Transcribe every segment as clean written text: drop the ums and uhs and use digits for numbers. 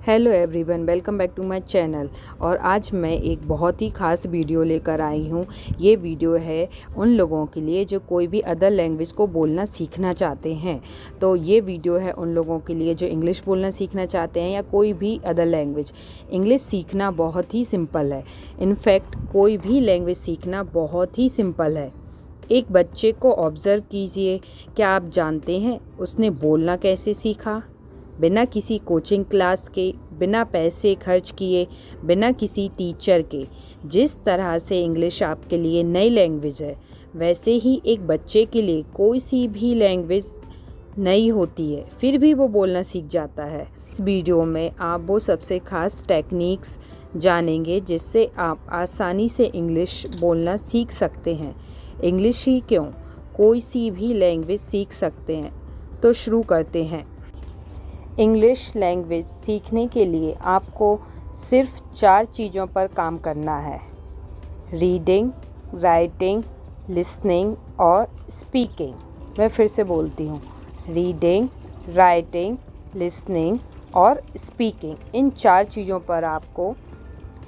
Hello everyone, welcome back to my channel. और आज मैं एक बहुत ही ख़ास वीडियो लेकर आई हूँ। ये वीडियो है उन लोगों के लिए जो कोई भी अदर लैंग्वेज को बोलना सीखना चाहते हैं। तो ये वीडियो है उन लोगों के लिए जो इंग्लिश बोलना सीखना चाहते हैं या कोई भी अदर लैंग्वेज। इंग्लिश सीखना बहुत ही सिंपल है। इनफैक्ट कोई भी लैंग्वेज सीखना बहुत ही सिंपल है। एक बच्चे को ऑब्ज़र्व कीजिए। क्या आप जानते हैं उसने बोलना कैसे सीखा? बिना किसी कोचिंग क्लास के, बिना पैसे खर्च किए, बिना किसी टीचर के। जिस तरह से इंग्लिश आपके लिए नई लैंग्वेज है, वैसे ही एक बच्चे के लिए कोई सी भी लैंग्वेज नई होती है, फिर भी वो बोलना सीख जाता है। इस वीडियो में आप वो सबसे ख़ास टेक्निक्स जानेंगे जिससे आप आसानी से इंग्लिश बोलना सीख सकते हैं। इंग्लिश ही क्यों, कोई सी भी लैंग्वेज सीख सकते हैं। तो शुरू करते हैं। इंग्लिश लैंग्वेज सीखने के लिए आपको सिर्फ 4 चीज़ों पर काम करना है: रीडिंग, राइटिंग, लिसनिंग और स्पीकिंग। मैं फिर से बोलती हूँ, रीडिंग, राइटिंग, लिसनिंग और स्पीकिंग। इन 4 चीज़ों पर आपको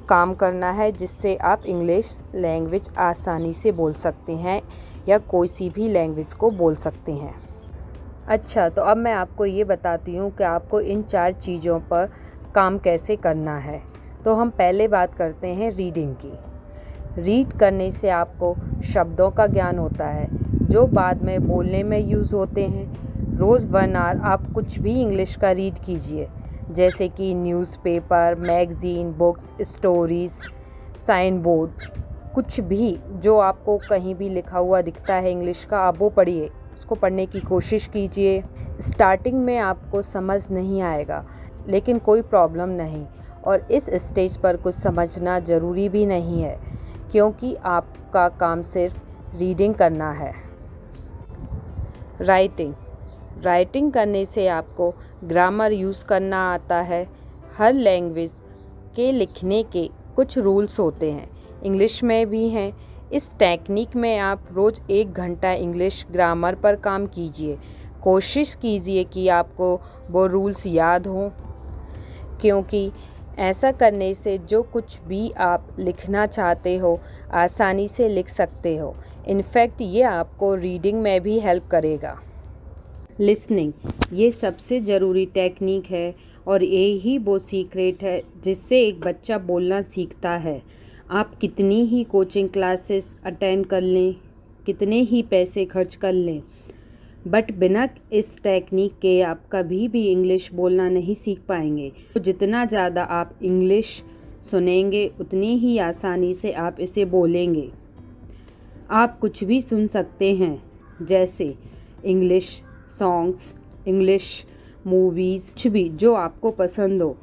काम करना है जिससे आप इंग्लिश लैंग्वेज आसानी से बोल सकते हैं या कोई सी भी लैंग्वेज को बोल सकते हैं। अच्छा, तो अब मैं आपको ये बताती हूँ कि आपको इन 4 चीज़ों पर काम कैसे करना है। तो हम पहले बात करते हैं रीडिंग की। रीड करने से आपको शब्दों का ज्ञान होता है जो बाद में बोलने में यूज़ होते हैं। रोज़ 1 आवर आप कुछ भी इंग्लिश का रीड कीजिए, जैसे कि newspaper, magazine, books, stories, sign board, कुछ भी जो आपको कहीं भी लिखा हुआ दिखता है इंग्लिश का, आप वो पढ़िए, उसको पढ़ने की कोशिश कीजिए। स्टार्टिंग में आपको समझ नहीं आएगा, लेकिन कोई प्रॉब्लम नहीं, और इस स्टेज पर कुछ समझना ज़रूरी भी नहीं है, क्योंकि आपका काम सिर्फ रीडिंग करना है। राइटिंग करने से आपको ग्रामर यूज़ करना आता है। हर लैंग्वेज के लिखने के कुछ रूल्स होते हैं, इंग्लिश में भी हैं। इस टेक्निक में आप रोज़ 1 घंटा इंग्लिश ग्रामर पर काम कीजिए। कोशिश कीजिए कि आपको वो रूल्स याद हों, क्योंकि ऐसा करने से जो कुछ भी आप लिखना चाहते हो आसानी से लिख सकते हो। इनफैक्ट ये आपको रीडिंग में भी हेल्प करेगा। लिसनिंग, ये सबसे ज़रूरी टेक्निक है और यही वो सीक्रेट है जिससे एक बच्चा बोलना सीखता है। आप कितनी ही कोचिंग क्लासेस अटेंड कर लें, कितने ही पैसे खर्च कर लें, बट बिना इस टेक्निक के आप कभी भी इंग्लिश बोलना नहीं सीख पाएंगे। तो जितना ज़्यादा आप इंग्लिश सुनेंगे उतनी ही आसानी से आप इसे बोलेंगे। आप कुछ भी सुन सकते हैं, जैसे इंग्लिश सॉन्ग्स, इंग्लिश मूवीज़, कुछ भी जो आपको पसंद हो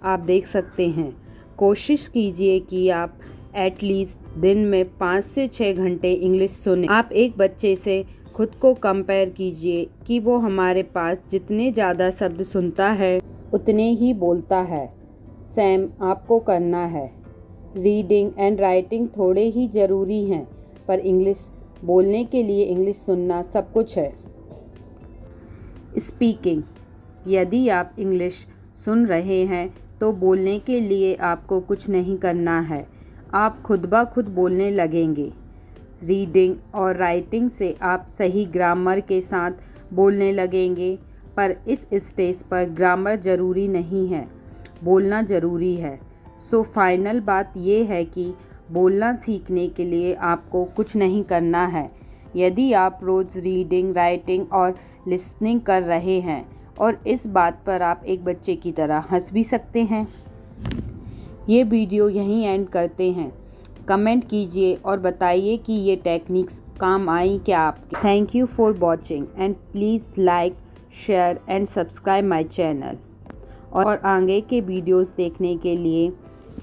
आप देख सकते हैं। कोशिश कीजिए कि आप एटलीस्ट दिन में 5 से 6 घंटे इंग्लिश सुनें। आप एक बच्चे से खुद को कंपेयर कीजिए कि वो हमारे पास जितने ज़्यादा शब्द सुनता है उतने ही बोलता है। सेम आपको करना है। रीडिंग एंड राइटिंग थोड़े ही ज़रूरी हैं, पर इंग्लिश बोलने के लिए इंग्लिश सुनना सब कुछ है। स्पीकिंग, यदि आप इंग्लिश सुन रहे हैं तो बोलने के लिए आपको कुछ नहीं करना है, आप खुद ब खुद बोलने लगेंगे। रीडिंग और राइटिंग से आप सही ग्रामर के साथ बोलने लगेंगे, पर इस स्टेज पर ग्रामर ज़रूरी नहीं है, बोलना ज़रूरी है। सो फाइनल बात ये है कि बोलना सीखने के लिए आपको कुछ नहीं करना है। यदि आप रोज़ रीडिंग, राइटिंग और लिसनिंग कर रहे हैं, और इस बात पर आप एक बच्चे की तरह हंस भी सकते हैं। ये वीडियो यहीं एंड करते हैं। कमेंट कीजिए और बताइए कि ये टेक्निक्स काम आई क्या आपके। Thank you for watching and please like, share and subscribe my channel. और आगे के वीडियोस देखने के लिए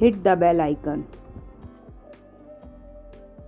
हिट द बेल आइकन।